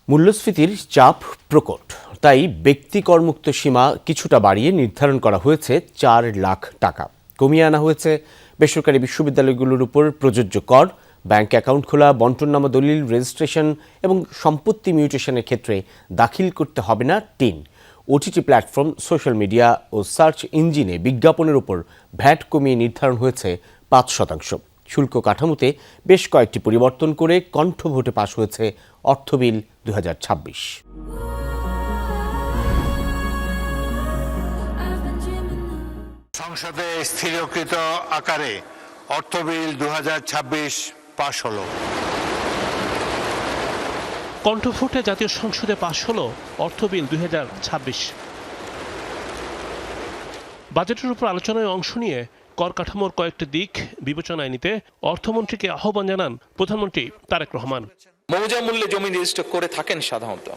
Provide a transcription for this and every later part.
মূল্যস্ফীতির চাপ প্রকট, তাই ব্যক্তি করমুক্ত সীমা কিছুটা বাড়িয়ে নির্ধারণ করা হয়েছে ৪ লাখ টাকা। কমিয়ে আনা হয়েছে বেসরকারি বিশ্ববিদ্যালয়গুলোর উপর প্রযোজ্য কর, ব্যাংক অ্যাকাউন্ট খোলা, বন্টননামা দলিল, রেজিস্ট্রেশন এবং সম্পত্তি মিউটেশনের ক্ষেত্রে দাখিল করতে হবে না TIN. OTT platform, social media ও সার্চ ইঞ্জিনে বিজ্ঞাপনের উপর ভ্যাট কমিয়ে নির্ধারণ হয়েছে ৫%। শুল্ক কাঠামোতে বেশ কয়েকটি পরিবর্তন করে কণ্ঠভোটে পাশ হয়েছে অর্থ বিল ২০২৬। সংসদে স্থিরকৃত আকারে অর্থ বিল ২০২৬ পাশ হলো। কণ্ঠভোটে জাতীয় সংসদে পাশ হলো অর্থ বিল ২০২৬। বাজেটের উপর আলোচনায় অংশ নিয়ে কর কাঠামোর কয়েকটি দিক বিবেচনায় নিতে অর্থমন্ত্রীকে আহ্বান জানান প্রধানমন্ত্রী তারেক রহমান। মৌজা মূল্যে জমি রেজিস্টার করে থাকেন সাধারণত,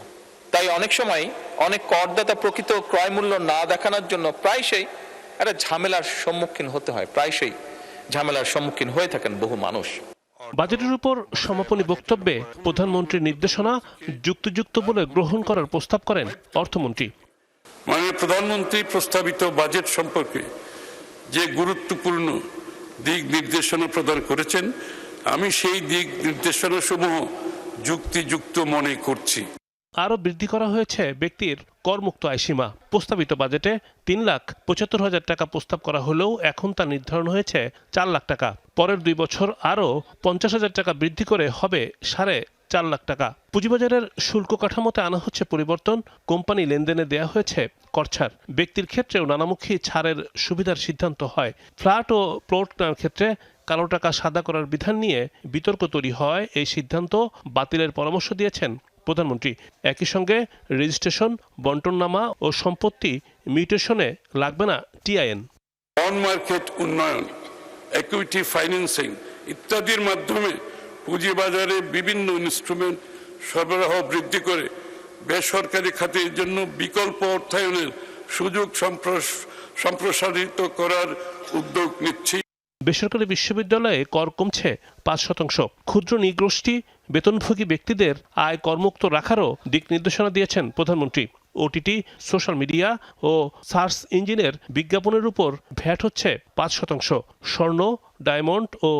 তাই অনেক সময় অনেক করদাতা প্রকৃত ক্রয় মূল্য না দেখানোর জন্য প্রায়শই একটা ঝামেলার সম্মুখীন হতে হয়, প্রায়শই ঝামেলার সম্মুখীন হয়ে থাকেন বহু মানুষ। বাজেটের উপর সমাপনী বক্তব্যে প্রধানমন্ত্রীর নির্দেশনা যুক্তিযুক্ত বলে গ্রহণ করার প্রস্তাব করেন অর্থমন্ত্রী। মাননীয় প্রধানমন্ত্রী প্রস্তাবিত বাজেট সম্পর্কে যে গুরুত্বপূর্ণ দিক নির্দেশনা প্রদান করেছেন, আমি সেই দিক নির্দেশনা সমূহ যুক্তিযুক্ত মনে করছি। আরও বৃদ্ধি করা হয়েছে ব্যক্তির করমুক্ত আয়সীমা। প্রস্তাবিত বাজেটে ৩,৭৫,০০০ টাকা প্রস্তাব করা হলেও এখন তা নির্ধারণ হয়েছে ৪ লাখ টাকা। পরের ২ বছর আরও ৫০,০০০ টাকা বৃদ্ধি করে হবে ৪.৫ লাখ টাকা। পুঁজিবাজারের শুল্ক কাঠামোতে আনা হচ্ছে পরিবর্তন, কোম্পানি লেনদেনে দেয়া হয়েছে করছাড়। ব্যক্তির ক্ষেত্রেও নানামুখী ছাড়ের সুবিধার সিদ্ধান্ত হয়। ফ্ল্যাট ও প্লট কেনার ক্ষেত্রে কালো টাকা সাদা করার বিধান নিয়ে বিতর্ক তৈরি হয়। এই সিদ্ধান্ত বাতিলের পরামর্শ দিয়েছেন প্রধানমন্ত্রী। একই সঙ্গে রেজিস্ট্রেশন, বন্টননামা ও সম্পত্তি মিউটেশনে লাগবে না টিআইএন। বন্ড মার্কেট উন্নয়ন, ইকুইটি ফাইন্যান্সিং ইত্যাদির মাধ্যমে পুঁজিবাজারে বিভিন্ন ইনস্ট্রুমেন্ট সরবরাহ বৃদ্ধি করে বেসরকারি খাতের জন্য বিকল্প অর্থায়নের সুযোগ সম্প্রসারিত করার উদ্যোগ নিচ্ছি। বেসরকারি বিশ্ববিদ্যালয়ে কর কমছে ৫%। ক্ষুদ্র নৃগোষ্ঠী, বেতনভোগী ব্যক্তিদের আয় করমুক্ত রাখারও দিক নির্দেশনা দিয়েছেন প্রধানমন্ত্রী। ওটিটি, সোশ্যাল মিডিয়া ও সার্চ ইঞ্জিনের বিজ্ঞাপনের উপর ভ্যাট হচ্ছে ৫%। স্বর্ণ, ডায়মন্ড ও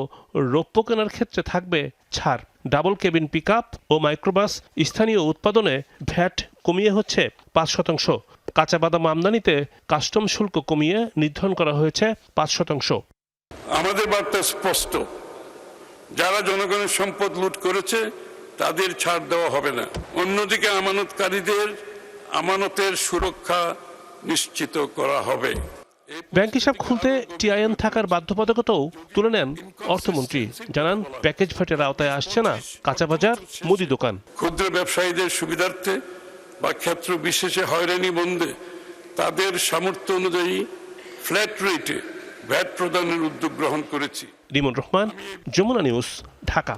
রৌপ্য কেনার ক্ষেত্রে থাকবে ছাড়। ডাবল কেবিন পিকআপ ও মাইক্রোবাস স্থানীয় উৎপাদনে ভ্যাট কমিয়ে হচ্ছে ৫%। কাঁচা বাদাম আমদানিতে কাস্টম শুল্ক কমিয়ে নির্ধারণ করা হয়েছে 5%। আমাদের বার্তা স্পষ্ট, যারা জনগণের সম্পদ লুট করেছে তাদের ছাড় দেওয়া হবে না। অন্যদিকে আমানতকারীদের আমানতের সুরক্ষা নিশ্চিত করা হবে। ব্যাংক হিসাব খুলতে টিআইএন থাকার বাধ্যবাধকতাও তুলে নেন অর্থমন্ত্রী। জানান, প্যাকেজ ভ্যাটের আওতায় আসছে না কাঁচা বাজার, মুদি দোকান। ক্ষুদ্র ব্যবসায়ীদের সুবিধার্থে বা ক্ষেত্র বিশেষে হয়রানি বন্ধে তাদের সামর্থ্য অনুযায়ী ফ্ল্যাট রেটে ভ্যাট প্রদানের উদ্যোগ গ্রহণ করেছি। রিমন রহমান, যমুনা নিউজ, ঢাকা।